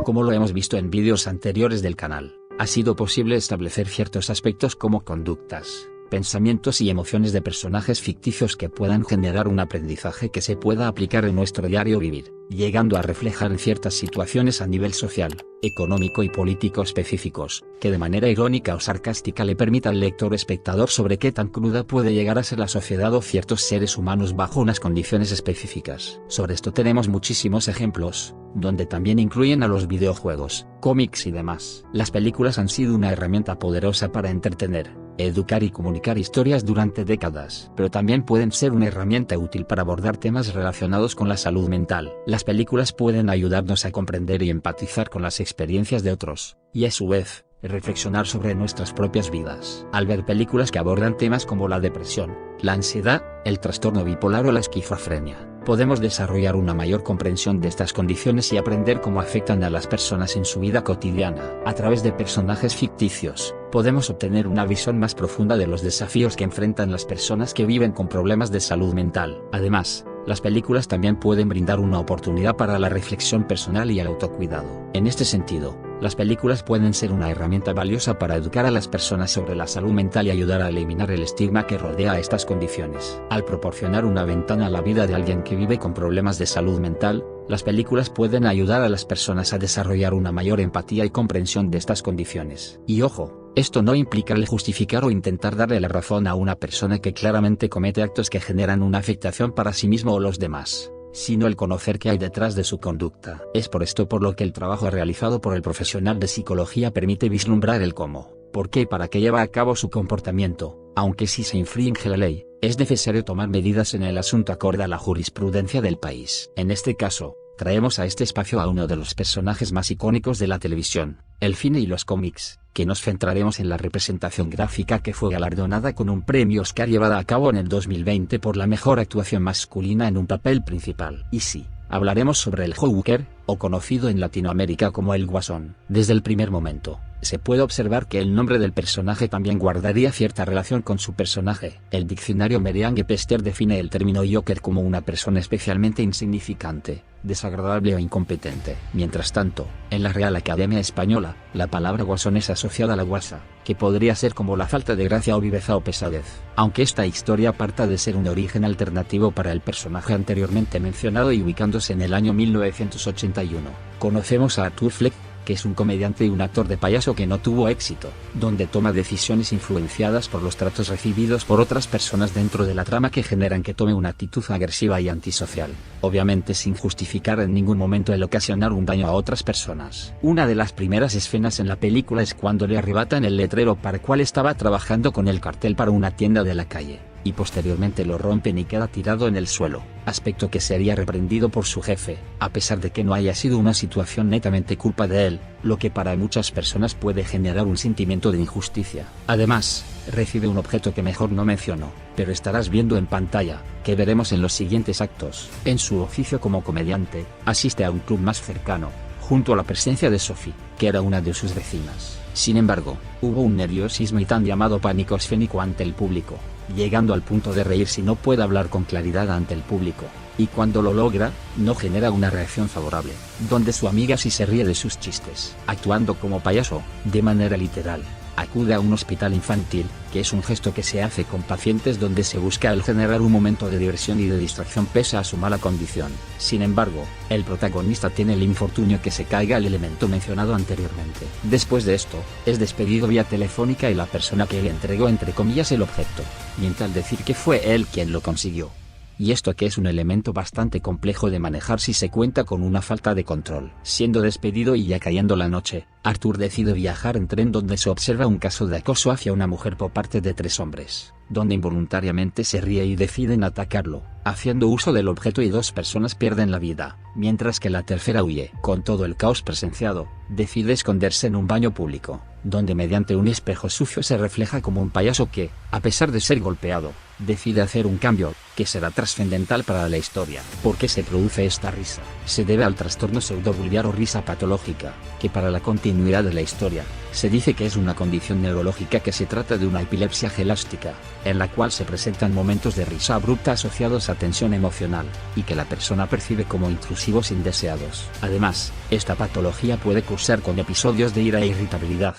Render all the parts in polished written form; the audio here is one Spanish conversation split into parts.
Como lo hemos visto en vídeos anteriores del canal, ha sido posible establecer ciertos aspectos como conductas, pensamientos y emociones de personajes ficticios que puedan generar un aprendizaje que se pueda aplicar en nuestro diario vivir, llegando a reflejar en ciertas situaciones a nivel social, económico y político específicos, que de manera irónica o sarcástica le permita al lector o espectador sobre qué tan cruda puede llegar a ser la sociedad o ciertos seres humanos bajo unas condiciones específicas. Sobre esto tenemos muchísimos ejemplos, donde también incluyen a los videojuegos, cómics y demás. Las películas han sido una herramienta poderosa para entretener, educar y comunicar historias durante décadas, pero también pueden ser una herramienta útil para abordar temas relacionados con la salud mental. Las películas pueden ayudarnos a comprender y empatizar con las experiencias de otros, y a su vez, reflexionar sobre nuestras propias vidas. Al ver películas que abordan temas como la depresión, la ansiedad, el trastorno bipolar o la esquizofrenia, podemos desarrollar una mayor comprensión de estas condiciones y aprender cómo afectan a las personas en su vida cotidiana. A través de personajes ficticios, podemos obtener una visión más profunda de los desafíos que enfrentan las personas que viven con problemas de salud mental. Además, las películas también pueden brindar una oportunidad para la reflexión personal y el autocuidado. En este sentido, las películas pueden ser una herramienta valiosa para educar a las personas sobre la salud mental y ayudar a eliminar el estigma que rodea a estas condiciones. Al proporcionar una ventana a la vida de alguien que vive con problemas de salud mental, las películas pueden ayudar a las personas a desarrollar una mayor empatía y comprensión de estas condiciones. Y ojo, esto no implica el justificar o intentar darle la razón a una persona que claramente comete actos que generan una afectación para sí mismo o los demás, sino el conocer qué hay detrás de su conducta. Es por esto por lo que el trabajo realizado por el profesional de psicología permite vislumbrar el cómo, por qué y para qué lleva a cabo su comportamiento. Aunque si se infringe la ley, es necesario tomar medidas en el asunto acorde a la jurisprudencia del país. En este caso, traemos a este espacio a uno de los personajes más icónicos de la televisión, el cine y los cómics, que nos centraremos en la representación gráfica que fue galardonada con un premio Oscar llevada a cabo en el 2020 por la mejor actuación masculina en un papel principal. Y sí, hablaremos sobre el Joker, o conocido en Latinoamérica como el Guasón. Desde el primer momento, se puede observar que el nombre del personaje también guardaría cierta relación con su personaje. El diccionario Merriam-Webster define el término Joker como una persona especialmente insignificante, desagradable o incompetente. Mientras tanto, en la Real Academia Española, la palabra guasón es asociada a la guasa, que podría ser como la falta de gracia o viveza o pesadez. Aunque esta historia parta de ser un origen alternativo para el personaje anteriormente mencionado y ubicándose en el año 1981, conocemos a Arthur Fleck, que es un comediante y un actor de payaso que no tuvo éxito, donde toma decisiones influenciadas por los tratos recibidos por otras personas dentro de la trama que generan que tome una actitud agresiva y antisocial, obviamente sin justificar en ningún momento el ocasionar un daño a otras personas. Una de las primeras escenas en la película es cuando le arrebatan el letrero para el cual estaba trabajando con el cartel para una tienda de la calle, y posteriormente lo rompen y queda tirado en el suelo, aspecto que sería reprendido por su jefe, a pesar de que no haya sido una situación netamente culpa de él, lo que para muchas personas puede generar un sentimiento de injusticia. Además, recibe un objeto que mejor no menciono, pero estarás viendo en pantalla, que veremos en los siguientes actos. En su oficio como comediante, asiste a un club más cercano, junto a la presencia de Sophie, que era una de sus vecinas. Sin embargo, hubo un nerviosismo y tan llamado pánico escénico ante el público, llegando al punto de reír si no puede hablar con claridad ante el público, y cuando lo logra, no genera una reacción favorable, donde su amiga sí se ríe de sus chistes. Actuando como payaso, de manera literal, acude a un hospital infantil, que es un gesto que se hace con pacientes donde se busca el generar un momento de diversión y de distracción pese a su mala condición. Sin embargo, el protagonista tiene el infortunio que se caiga el elemento mencionado anteriormente. Después de esto, es despedido vía telefónica y la persona que le entregó entre comillas el objeto, miente al decir que fue él quien lo consiguió. Y esto que es un elemento bastante complejo de manejar si se cuenta con una falta de control. Siendo despedido y ya cayendo la noche, Arthur decide viajar en tren donde se observa un caso de acoso hacia una mujer por parte de 3 hombres, donde involuntariamente se ríe y deciden atacarlo, haciendo uso del objeto y 2 personas pierden la vida, mientras que la tercera huye. Con todo el caos presenciado, decide esconderse en un baño público, donde mediante un espejo sucio se refleja como un payaso que, a pesar de ser golpeado, decide hacer un cambio, que será trascendental para la historia. ¿Por qué se produce esta risa? Se debe al trastorno pseudobulbar o risa patológica, que para la continuidad de la historia, Se dice que es una condición neurológica, que se trata de una epilepsia gelástica, en la cual se presentan momentos de risa abrupta asociados a tensión emocional, y que la persona percibe como intrusivos indeseados. Además, esta patología puede cursar con episodios de ira e irritabilidad.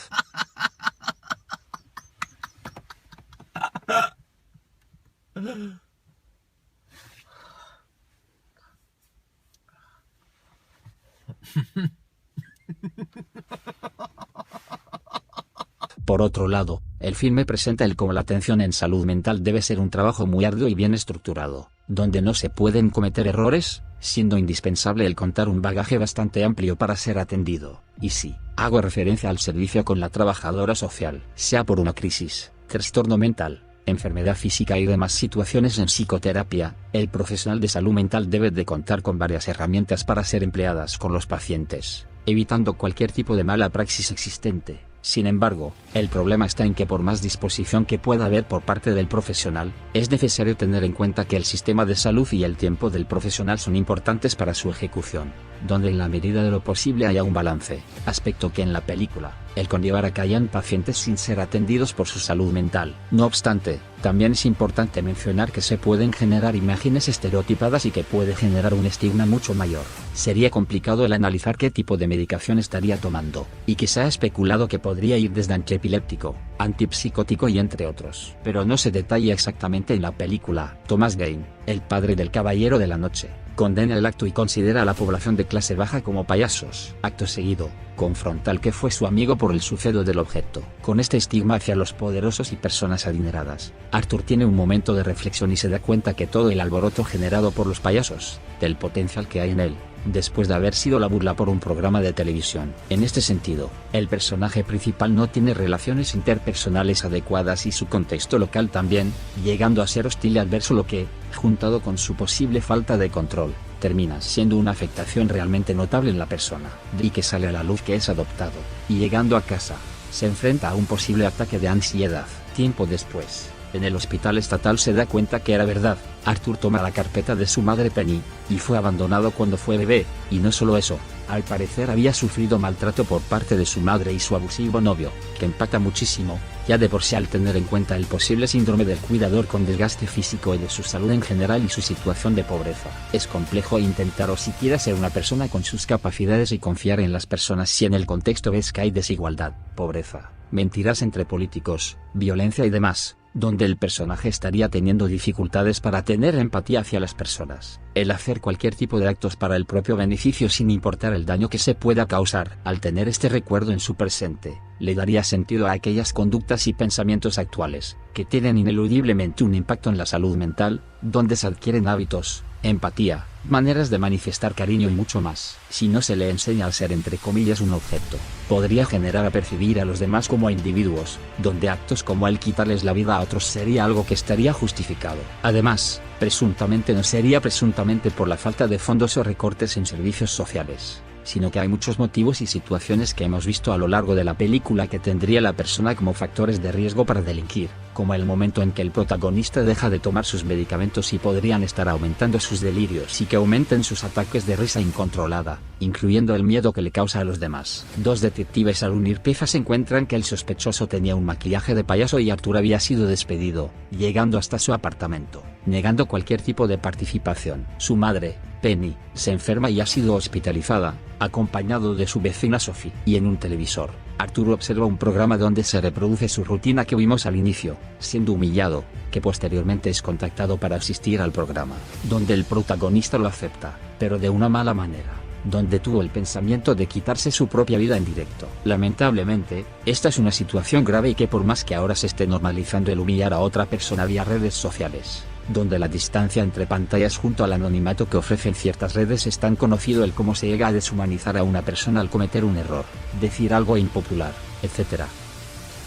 Por otro lado, el filme presenta cómo la atención en salud mental debe ser un trabajo muy arduo y bien estructurado, donde no se pueden cometer errores, siendo indispensable el contar un bagaje bastante amplio para ser atendido. Y sí, hago referencia al servicio con la trabajadora social, sea por una crisis, trastorno mental, enfermedad física y demás situaciones en psicoterapia, el profesional de salud mental debe de contar con varias herramientas para ser empleadas con los pacientes, evitando cualquier tipo de mala praxis existente. Sin embargo, el problema está en que por más disposición que pueda haber por parte del profesional, es necesario tener en cuenta que el sistema de salud y el tiempo del profesional son importantes para su ejecución, donde en la medida de lo posible haya un balance, aspecto que en la película, el conllevar a que hayan pacientes sin ser atendidos por su salud mental. No obstante, también es importante mencionar que se pueden generar imágenes estereotipadas y que puede generar un estigma mucho mayor. Sería complicado el analizar qué tipo de medicación estaría tomando, y que se ha especulado que podría ir desde antiepiléptico, antipsicótico y entre otros. Pero no se detalla exactamente en la película. Thomas Jane, el padre del Caballero de la Noche, condena el acto y considera a la población de clase baja como payasos. Acto seguido, confronta al que fue su amigo por el suceso del objeto. Con este estigma hacia los poderosos y personas adineradas, Arthur tiene un momento de reflexión y se da cuenta que todo el alboroto generado por los payasos, del potencial que hay en él, después de haber sido la burla por un programa de televisión. En este sentido, el personaje principal no tiene relaciones interpersonales adecuadas y su contexto local también, llegando a ser hostil y adverso, lo que, juntado con su posible falta de control, termina siendo una afectación realmente notable en la persona. Y que sale a la luz que es adoptado, y llegando a casa, se enfrenta a un posible ataque de ansiedad. Tiempo después, en el hospital estatal se da cuenta que era verdad. Arthur toma la carpeta de su madre Penny, y fue abandonado cuando fue bebé, y no solo eso, al parecer había sufrido maltrato por parte de su madre y su abusivo novio, que empata muchísimo, ya de por sí al tener en cuenta el posible síndrome del cuidador con desgaste físico y de su salud en general y su situación de pobreza. Es complejo intentar o siquiera ser una persona con sus capacidades y confiar en las personas si en el contexto ves que hay desigualdad, pobreza, mentiras entre políticos, violencia y demás, donde el personaje estaría teniendo dificultades para tener empatía hacia las personas. El hacer cualquier tipo de actos para el propio beneficio sin importar el daño que se pueda causar. Al tener este recuerdo en su presente, le daría sentido a aquellas conductas y pensamientos actuales, que tienen ineludiblemente un impacto en la salud mental, donde se adquieren hábitos, empatía, maneras de manifestar cariño y mucho más. Si no se le enseña a ser entre comillas un objeto, podría generar a percibir a los demás como individuos, donde actos como el quitarles la vida a otros sería algo que estaría justificado. Además, presuntamente no sería presuntamente por la falta de fondos o recortes en servicios sociales, sino que hay muchos motivos y situaciones que hemos visto a lo largo de la película que tendría la persona como factores de riesgo para delinquir, como el momento en que el protagonista deja de tomar sus medicamentos y podrían estar aumentando sus delirios y que aumenten sus ataques de risa incontrolada, incluyendo el miedo que le causa a los demás. Dos detectives al unir piezas encuentran que el sospechoso tenía un maquillaje de payaso y Arthur había sido despedido, llegando hasta su apartamento, negando cualquier tipo de participación. Su madre, Penny, se enferma y ha sido hospitalizada, acompañado de su vecina Sophie. Y en un televisor, Arthur observa un programa donde se reproduce su rutina que vimos al inicio, siendo humillado, que posteriormente es contactado para asistir al programa, donde el protagonista lo acepta, pero de una mala manera, donde tuvo el pensamiento de quitarse su propia vida en directo. Lamentablemente, esta es una situación grave y que por más que ahora se esté normalizando el humillar a otra persona vía redes sociales, donde la distancia entre pantallas junto al anonimato que ofrecen ciertas redes es tan conocido el cómo se llega a deshumanizar a una persona al cometer un error, decir algo impopular, etc.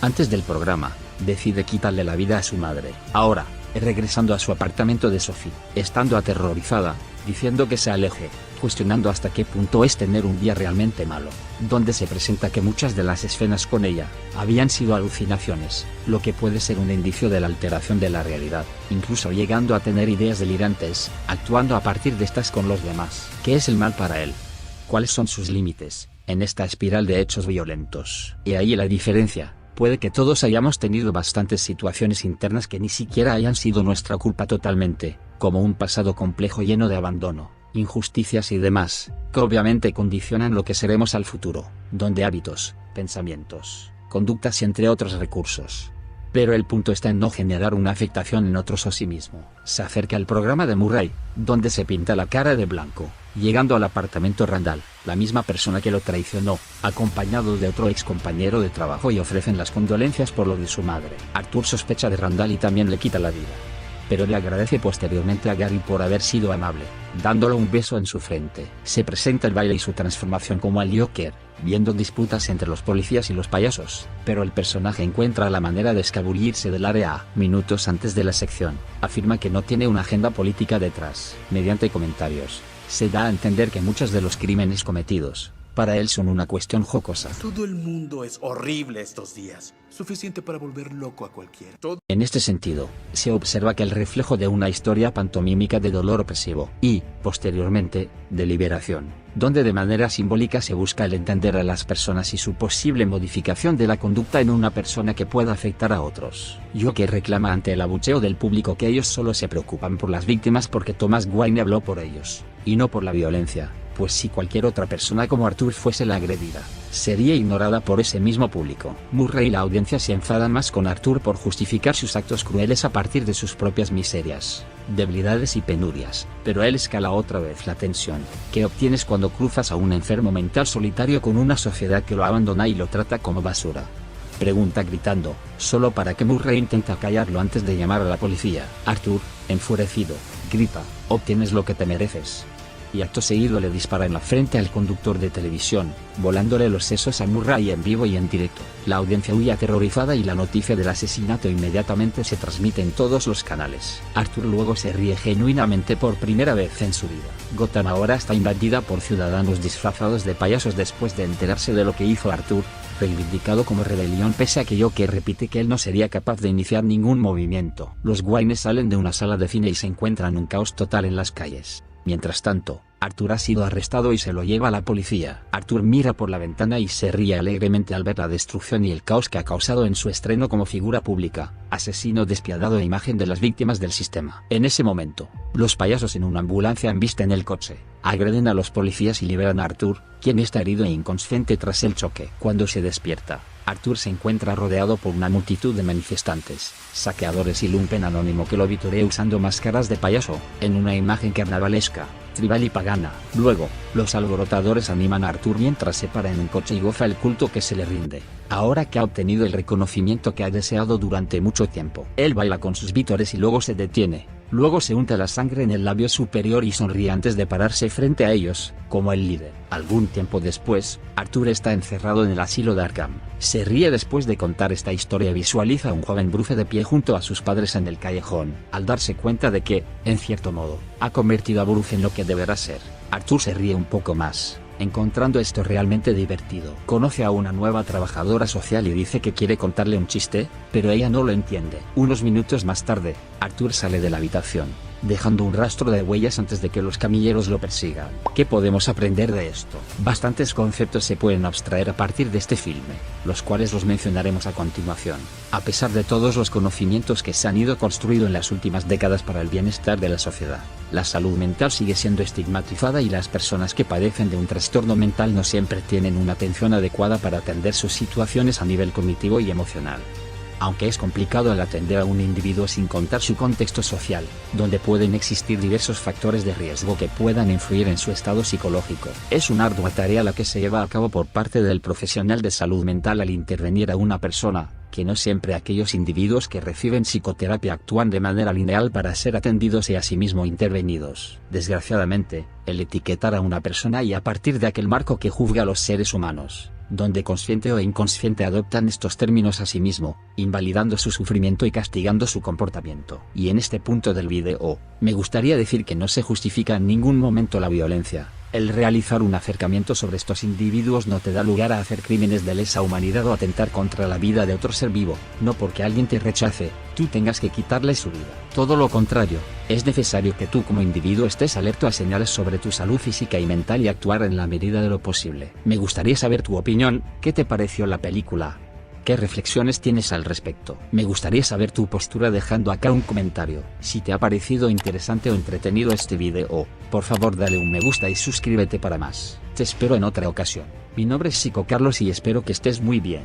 Antes del programa, decide quitarle la vida a su madre. Ahora, regresando a su apartamento de Sophie, estando aterrorizada, diciendo que se aleje, cuestionando hasta qué punto es tener un día realmente malo, donde se presenta que muchas de las escenas con ella habían sido alucinaciones, lo que puede ser un indicio de la alteración de la realidad, incluso llegando a tener ideas delirantes, actuando a partir de estas con los demás. ¿Qué es el mal para él? ¿Cuáles son sus límites? en esta espiral de hechos violentos. Y ahí la diferencia. Puede que todos hayamos tenido bastantes situaciones internas que ni siquiera hayan sido nuestra culpa totalmente, como un pasado complejo lleno de abandono, injusticias y demás, que obviamente condicionan lo que seremos al futuro, donde hábitos, pensamientos, conductas y entre otros recursos. Pero el punto está en no generar una afectación en otros o sí mismo. Se acerca al programa de Murray, donde se pinta la cara de blanco, llegando al apartamento Randall, la misma persona que lo traicionó, acompañado de otro ex compañero de trabajo, y ofrecen las condolencias por lo de su madre. Arthur sospecha de Randall y también le quita la vida. Pero le agradece posteriormente a Gary por haber sido amable, dándole un beso en su frente. Se presenta el baile y su transformación como el Joker, viendo disputas entre los policías y los payasos, pero el personaje encuentra la manera de escabullirse del área. Minutos antes de la sección, afirma que no tiene una agenda política detrás. Mediante comentarios, se da a entender que muchos de los crímenes cometidos, para él son una cuestión jocosa. Todo el mundo es horrible estos días. Suficiente para volver loco a cualquiera. En este sentido, se observa que el reflejo de una historia pantomímica de dolor opresivo y, posteriormente, de liberación, donde de manera simbólica se busca el entender a las personas y su posible modificación de la conducta en una persona que pueda afectar a otros. Joker reclama ante el abucheo del público que ellos solo se preocupan por las víctimas porque Thomas Wayne habló por ellos, y no por la violencia. Pues si cualquier otra persona como Arthur fuese la agredida, sería ignorada por ese mismo público. Murray y la audiencia se enfadan más con Arthur por justificar sus actos crueles a partir de sus propias miserias, debilidades y penurias, pero él escala otra vez la tensión que obtienes cuando cruzas a un enfermo mental solitario con una sociedad que lo abandona y lo trata como basura. Pregunta gritando, solo para que Murray intenta callarlo antes de llamar a la policía. Arthur, enfurecido, grita, obtienes lo que te mereces. Y acto seguido le dispara en la frente al conductor de televisión, volándole los sesos a Murray en vivo y en directo. La audiencia huye aterrorizada y la noticia del asesinato inmediatamente se transmite en todos los canales. Arthur luego se ríe genuinamente por primera vez en su vida. Gotham ahora está invadida por ciudadanos disfrazados de payasos después de enterarse de lo que hizo Arthur, reivindicado como rebelión pese a que Joker repite que él no sería capaz de iniciar ningún movimiento. Los Wayne salen de una sala de cine y se encuentran un caos total en las calles. Mientras tanto, Arthur ha sido arrestado y se lo lleva a la policía. Arthur mira por la ventana y se ríe alegremente al ver la destrucción y el caos que ha causado en su estreno como figura pública, asesino despiadado e imagen de las víctimas del sistema. En ese momento, los payasos en una ambulancia embisten el coche, agreden a los policías y liberan a Arthur, quien está herido e inconsciente tras el choque. Cuando se despierta, Arthur se encuentra rodeado por una multitud de manifestantes, saqueadores y lumpen anónimo que lo vitorea usando máscaras de payaso, en una imagen carnavalesca, tribal y pagana. Luego, los alborotadores animan a Arthur mientras se para en un coche y goza el culto que se le rinde. Ahora que ha obtenido el reconocimiento que ha deseado durante mucho tiempo, él baila con sus vítores y luego se detiene. Luego se unta la sangre en el labio superior y sonríe antes de pararse frente a ellos, como el líder. Algún tiempo después, Arthur está encerrado en el asilo de Arkham. Se ríe después de contar esta historia y visualiza a un joven Bruce de pie junto a sus padres en el callejón. Al darse cuenta de que, en cierto modo, ha convertido a Bruce en lo que deberá ser, Arthur se ríe un poco más, encontrando esto realmente divertido. Conoce a una nueva trabajadora social y dice que quiere contarle un chiste, pero ella no lo entiende. Unos minutos más tarde, Arthur sale de la habitación, dejando un rastro de huellas antes de que los camilleros lo persigan. ¿Qué podemos aprender de esto? Bastantes conceptos se pueden abstraer a partir de este filme, los cuales los mencionaremos a continuación. A pesar de todos los conocimientos que se han ido construyendo en las últimas décadas para el bienestar de la sociedad, la salud mental sigue siendo estigmatizada y las personas que padecen de un trastorno mental no siempre tienen una atención adecuada para atender sus situaciones a nivel cognitivo y emocional. Aunque es complicado el atender a un individuo sin contar su contexto social, donde pueden existir diversos factores de riesgo que puedan influir en su estado psicológico, es una ardua tarea la que se lleva a cabo por parte del profesional de salud mental al intervenir a una persona, que no siempre aquellos individuos que reciben psicoterapia actúan de manera lineal para ser atendidos y asimismo intervenidos. Desgraciadamente, el etiquetar a una persona y a partir de aquel marco que juzga a los seres humanos, donde consciente o inconsciente adoptan estos términos a sí mismo, invalidando su sufrimiento y castigando su comportamiento. Y en este punto del video, me gustaría decir que no se justifica en ningún momento la violencia, El realizar un acercamiento sobre estos individuos no te da lugar a hacer crímenes de lesa humanidad o atentar contra la vida de otro ser vivo. No porque alguien te rechace, tú tengas que quitarle su vida. Todo lo contrario, es necesario que tú como individuo estés alerta a señales sobre tu salud física y mental y actuar en la medida de lo posible. Me gustaría saber tu opinión. ¿Qué te pareció la película? ¿Qué reflexiones tienes al respecto? Me gustaría saber tu postura dejando acá un comentario. Si te ha parecido interesante o entretenido este video, por favor dale un me gusta y suscríbete para más. Te espero en otra ocasión. Mi nombre es Psico Carlos y espero que estés muy bien.